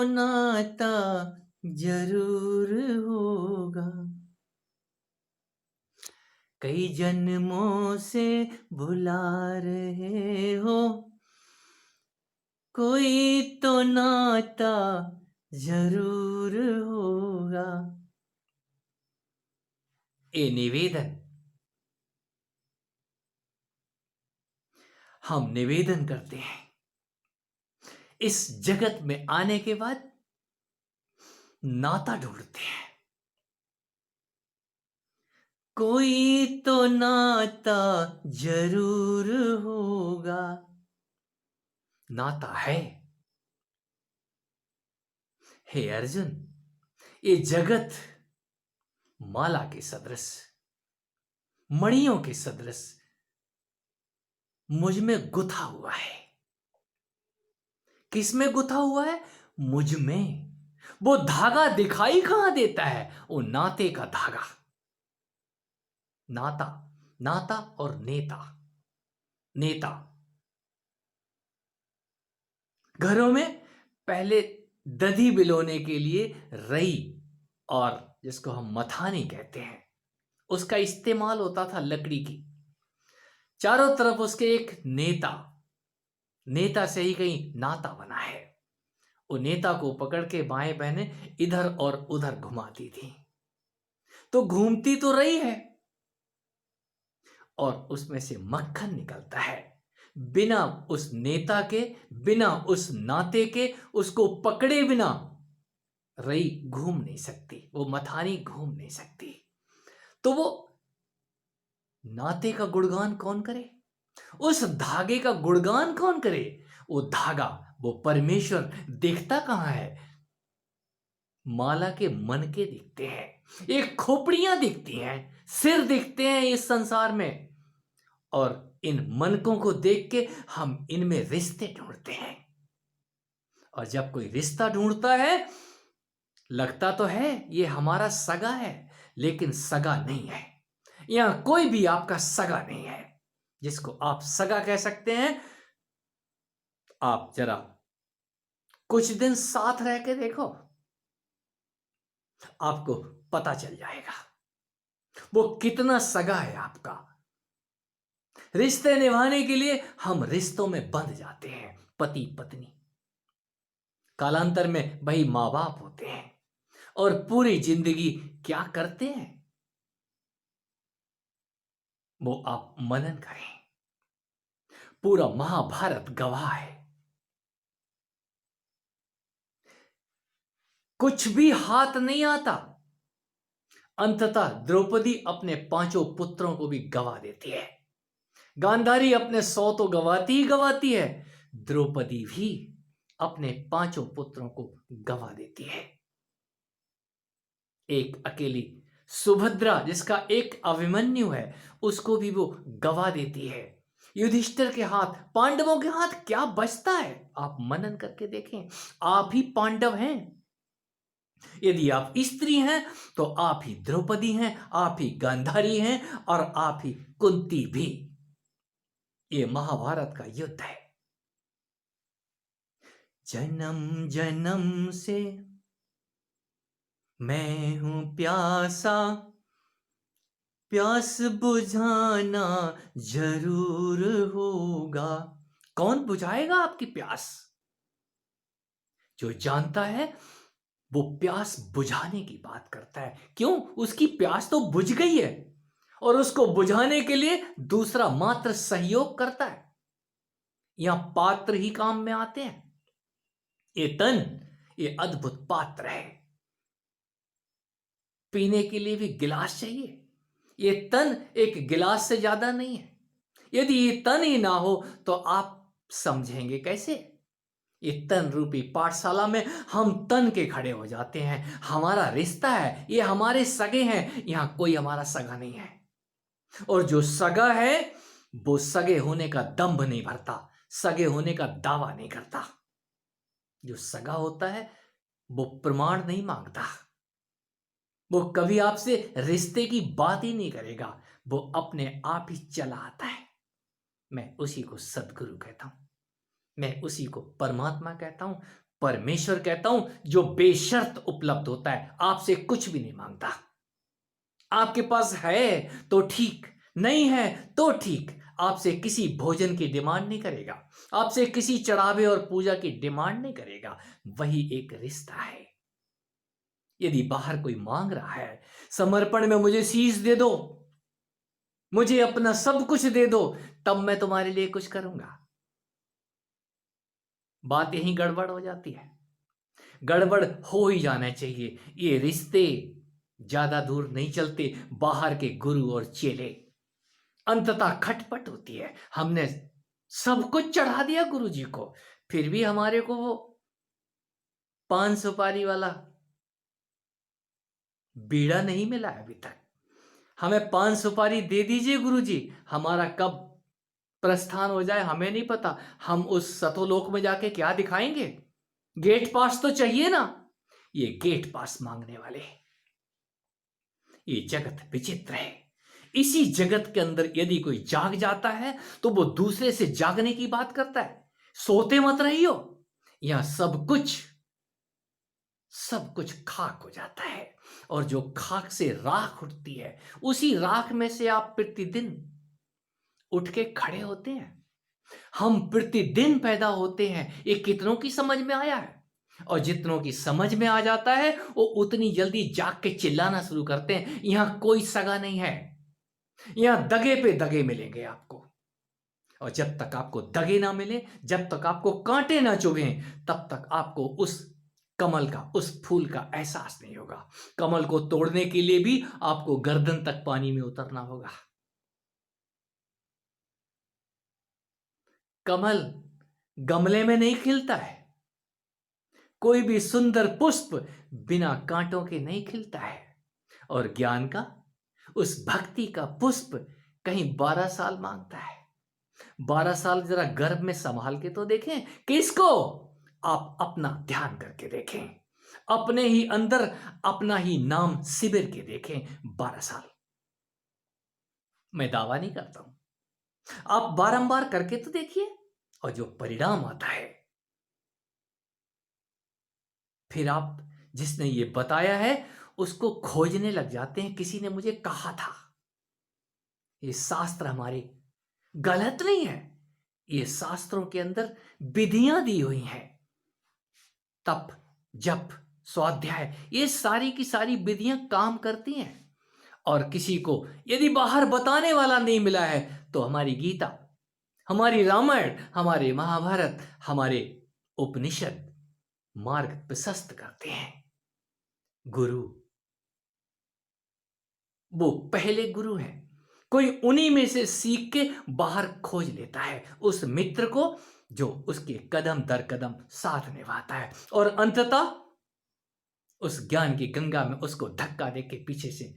तो नाता जरूर होगा। कई जन्मों से बुला रहे हो, कोई तो नाता जरूर होगा। ये निवेदन, हम निवेदन करते हैं इस जगत में आने के बाद नाता ढूंढते हैं। कोई तो नाता जरूर होगा। नाता है। हे अर्जुन, ये जगत माला के सदृश, मणियों के सदृश मुझ में गुथा हुआ है। किस में गुथा हुआ है? मुझ में। वो धागा दिखाई कहां देता है? वो नाते का धागा। नाता, नाता और नेता। नेता घरों में पहले दधी बिलोने के लिए रई, और जिसको हम मथानी कहते हैं, उसका इस्तेमाल होता था लकड़ी की। चारों तरफ उसके एक नेता, नेता से ही कहीं नाता बना है। वो नेता को पकड़ के बाएं बहनें इधर और उधर घुमाती थी, तो घूमती तो रही है और उसमें से मक्खन निकलता है। बिना उस नेता के, बिना उस नाते के, उसको पकड़े बिना रई घूम नहीं सकती, वो मथानी घूम नहीं सकती। तो वो नाते का गुणगान कौन करे? उस धागे का गुणगान कौन करे? वो धागा, वो परमेश्वर दिखता कहां है? माला के मनके दिखते हैं, एक खोपड़ियां दिखती हैं, सिर दिखते हैं इस संसार में, और इन मनकों को देख के हम इनमें रिश्ते ढूंढते हैं। और जब कोई रिश्ता ढूंढता है, लगता तो है ये हमारा सगा है, लेकिन सगा नहीं है। यहां कोई भी आपका सगा नहीं है। जिसको आप सगा कह सकते हैं, आप जरा कुछ दिन साथ रह के देखो, आपको पता चल जाएगा वो कितना सगा है आपका। रिश्ते निभाने के लिए हम रिश्तों में बंध जाते हैं, पति पत्नी, कालांतर में वही मां बाप होते हैं, और पूरी जिंदगी क्या करते हैं वो आप मनन करें। पूरा महाभारत गवाह है। कुछ भी हाथ नहीं आता, अंततः द्रौपदी अपने पांचों पुत्रों को भी गवा देती है। गांधारी अपने 100 तो गवाती ही गवाती है, द्रौपदी भी अपने पांचों पुत्रों को गवा देती है। एक अकेली सुभद्रा, जिसका एक अभिमन्यु है, उसको भी वो गवा देती है। युधिष्ठिर के हाथ, पांडवों के हाथ क्या बचता है? आप मनन करके देखें, आप ही पांडव हैं। यदि आप स्त्री हैं तो आप ही द्रौपदी हैं, आप ही गांधारी हैं, और आप ही कुंती भी। ये महाभारत का युद्ध है। जन्म जन्म से मैं हूं प्यासा, प्यास बुझाना जरूर होगा। कौन बुझाएगा आपकी प्यास? जो जानता है वो प्यास बुझाने की बात करता है। क्यों? उसकी प्यास तो बुझ गई है, और उसको बुझाने के लिए दूसरा मात्र सहयोग करता है। यहां पात्र ही काम में आते हैं। ये तन, ये अद्भुत पात्र है। पीने के लिए भी गिलास चाहिए। ये तन एक गिलास से ज्यादा नहीं है। यदि ये तन ही ना हो तो आप समझेंगे कैसे? ये तन रूपी पाठशाला में हम तन के खड़े हो जाते हैं। हमारा रिश्ता है, ये हमारे सगे हैं। यहां कोई हमारा सगा नहीं है, और जो सगा है वो सगे होने का दंभ नहीं भरता, सगे होने का दावा नहीं करता। जो सगा होता है वो प्रमाण नहीं मांगता, वो कभी आपसे रिश्ते की बात ही नहीं करेगा, वो अपने आप ही चला आता है। मैं उसी को सदगुरु कहता हूं, मैं उसी को परमात्मा कहता हूं। परमेश्वर कहता हूं जो बेशर्त उपलब्ध होता है, आपसे कुछ भी नहीं मांगता। आपके पास है तो ठीक, नहीं है तो ठीक, आपसे किसी भोजन की डिमांड नहीं करेगा, आपसे किसी चढ़ावे और पूजा की डिमांड नहीं करेगा। वही एक रिश्ता है। यदि बाहर कोई मांग रहा है, समर्पण में मुझे शीश दे दो, मुझे अपना सब कुछ दे दो, तब मैं तुम्हारे लिए कुछ करूंगा, बात यहीं गड़बड़ हो जाती है। गड़बड़ हो ही जाना चाहिए। ये रिश्ते ज्यादा दूर नहीं चलते। बाहर के गुरु और चेले, अंततः खटपट होती है। हमने सब कुछ चढ़ा दिया गुरु जी को, फिर भी हमारे को वो पान सुपारी वाला बीड़ा नहीं मिला है अभी तक। हमें पान सुपारी दे दीजिए गुरु जी, हमारा कब प्रस्थान हो जाए हमें नहीं पता। हम उस सतोलोक में जाके क्या दिखाएंगे? गेट पास तो चाहिए ना। ये गेट पास मांगने वाले, ये जगत विचित्र है। इसी जगत के अंदर यदि कोई जाग जाता है तो वो दूसरे से जागने की बात करता है। सोते मत रहियो, यहां सब कुछ खाक हो जाता है, और जो खाक से राख उठती है, उसी राख में से आप प्रतिदिन उठ के खड़े होते हैं। हम प्रतिदिन पैदा होते हैं, ये कितनों की समझ में आया है? और जितनों की समझ में आ जाता है वो उतनी जल्दी जाग के चिल्लाना शुरू करते हैं, यहां कोई सगा नहीं है, यहां दगे पे दगे मिलेंगे आपको। और जब तक आपको दगे ना मिले, जब तक आपको कांटे ना चुभे, तब तक आपको उस कमल का, उस फूल का एहसास नहीं होगा। कमल को तोड़ने के लिए भी आपको गर्दन तक पानी में उतरना होगा। कमल गमले में नहीं खिलता है। कोई भी सुंदर पुष्प बिना कांटों के नहीं खिलता है। और ज्ञान का, उस भक्ति का पुष्प कहीं 12 साल मांगता है। 12 साल जरा गर्भ में संभाल के तो देखें। किसको? आप अपना ध्यान करके देखें, अपने ही अंदर अपना ही नाम शिविर के देखें। 12 साल, मैं दावा नहीं करता हूं, आप बारंबार करके तो देखिए, और जो परिणाम आता है, फिर आप जिसने ये बताया है उसको खोजने लग जाते हैं। किसी ने मुझे कहा था, ये शास्त्र हमारे गलत नहीं है, ये शास्त्रों के अंदर विधियां दी हुई हैं। तप, जप, स्वाध्याय, ये सारी की सारी विधियां काम करती हैं। और किसी को यदि बाहर बताने वाला नहीं मिला है तो हमारी गीता, हमारी रामायण, हमारे महाभारत, हमारे उपनिषद मार्ग प्रशस्त करते हैं। गुरु, वो पहले गुरु हैं। कोई उन्हीं में से सीख के बाहर खोज लेता है उस मित्र को जो उसके कदम दर कदम साथ निभाता है, और अंततः उस ज्ञान की गंगा में उसको धक्का दे के पीछे से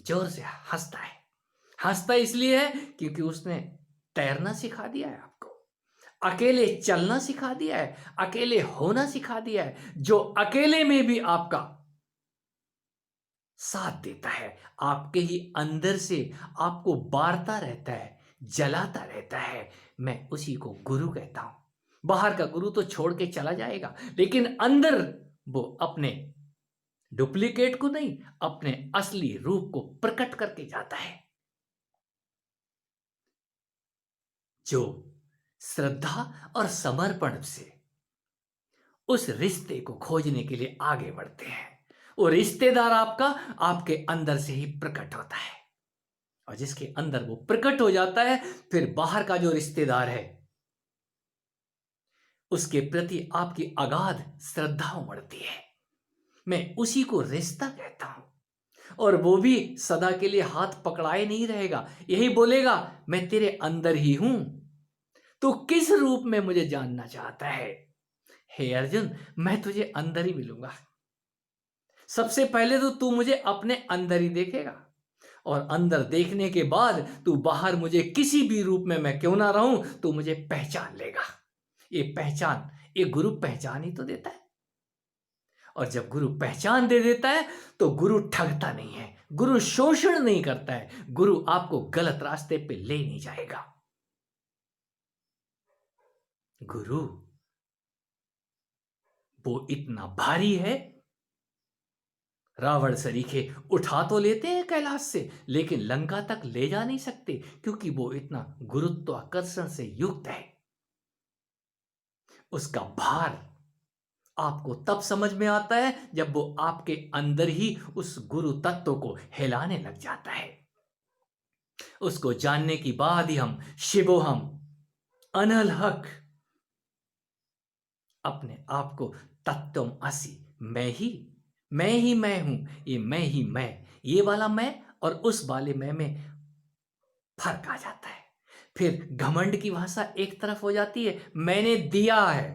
जोर से हंसता है। हंसता इसलिए है क्योंकि उसने तैरना सिखा दिया है आपको, अकेले चलना सिखा दिया है, अकेले होना सिखा दिया है। जो अकेले में भी आपका साथ देता है, आपके ही अंदर से आपको बारता रहता है, जलाता रहता है, मैं उसी को गुरु कहता हूं। बाहर का गुरु तो छोड़ के चला जाएगा, लेकिन अंदर वो अपने डुप्लीकेट को नहीं, अपने असली रूप को प्रकट करके जाता है। जो श्रद्धा और समर्पण से उस रिश्ते को खोजने के लिए आगे बढ़ते हैं, वो रिश्तेदार आपका आपके अंदर से ही प्रकट होता है। और जिसके अंदर वो प्रकट हो जाता है, फिर बाहर का जो रिश्तेदार है उसके प्रति आपकी अगाध श्रद्धा उमड़ती है। मैं उसी को रिश्ता कहता हूं। और वो भी सदा के लिए हाथ पकड़ाए नहीं रहेगा, यही बोलेगा मैं तेरे अंदर ही हूं, तू किस रूप में मुझे जानना चाहता है? हे अर्जुन, मैं तुझे अंदर ही मिलूंगा। सबसे पहले तो तू मुझे अपने अंदर ही देखेगा, और अंदर देखने के बाद तू बाहर मुझे किसी भी रूप में मैं क्यों ना रहूं, तू मुझे पहचान लेगा। ये पहचान, ये गुरु पहचान ही तो देता है। और जब गुरु पहचान दे देता है तो गुरु ठगता नहीं है, गुरु शोषण नहीं करता है, गुरु आपको गलत रास्ते पे ले नहीं जाएगा। गुरु वो इतना भारी है, रावण सरीखे उठा तो लेते हैं कैलाश से, लेकिन लंका तक ले जा नहीं सकते, क्योंकि वो इतना गुरुत्वाकर्षण से युक्त है। उसका भार आपको तब समझ में आता है जब वो आपके अंदर ही उस गुरु तत्व को हिलाने लग जाता है। उसको जानने की बाद ही हम शिवोहम अनल हक अपने आप को तत्वम असि, मैं हूं, ये मैं ही मैं, ये वाला मैं और उस वाले मैं में फर्क आ जाता है। फिर घमंड की भाषा एक तरफ हो जाती है, मैंने दिया है,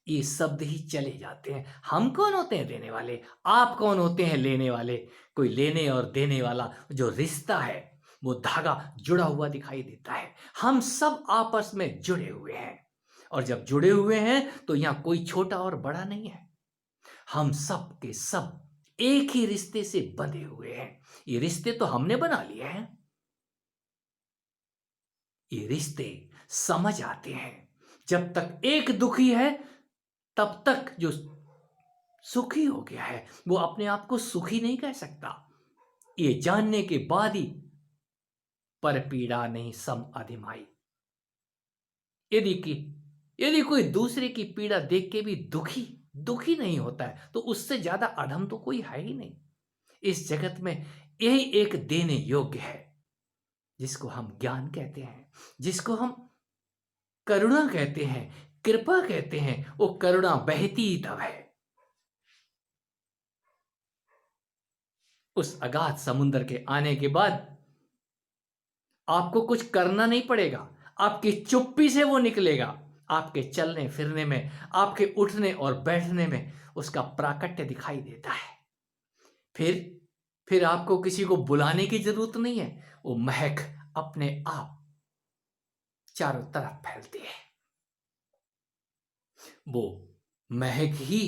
ये शब्द ही चले जाते हैं। हम कौन होते हैं देने वाले, आप कौन होते हैं लेने वाले। कोई लेने और देने वाला जो रिश्ता है, वो धागा जुड़ा हुआ दिखाई देता है। हम सब आपस में जुड़े हुए हैं, और जब जुड़े हुए हैं तो यहां कोई छोटा और बड़ा नहीं है। हम सब के सब एक ही रिश्ते से बंधे हुए हैं। ये रिश्ते तो हमने बना लिए हैं। ये रिश्ते समझ आते हैं। जब तक एक दुखी है, तब तक जो सुखी हो गया है वो अपने आप को सुखी नहीं कह सकता। ये जानने के बाद ही पर पीड़ा नहीं सम अधिमाई। यदि कि यदि कोई दूसरे की पीड़ा देख के भी दुखी दुखी नहीं होता है, तो उससे ज्यादा अधम तो कोई है ही नहीं इस जगत में। यही एक देने योग्य है, जिसको हम ज्ञान कहते हैं, जिसको हम करुणा कहते हैं, कृपा कहते हैं। वो करुणा बहती ही तब है। उस अगाध समुद्र के आने के बाद आपको कुछ करना नहीं पड़ेगा, आपकी चुप्पी से वो निकलेगा। आपके चलने फिरने में, आपके उठने और बैठने में उसका प्राकट्य दिखाई देता है। फिर आपको किसी को बुलाने की जरूरत नहीं है, वो महक अपने आप चारों तरफ फैलती है। वो महक ही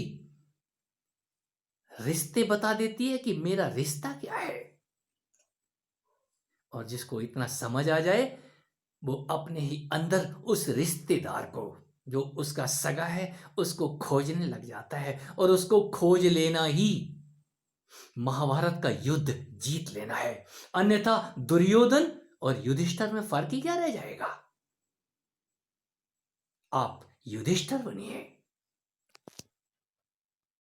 रिश्ते बता देती है कि मेरा रिश्ता क्या है। और जिसको इतना समझ आ जाए, वो अपने ही अंदर उस रिश्तेदार को, जो उसका सगा है, उसको खोजने लग जाता है। और उसको खोज लेना ही महाभारत का युद्ध जीत लेना है। अन्यथा दुर्योधन और युधिष्ठिर में फर्क ही क्या रह जाएगा। आप युधिष्ठिर बनिए।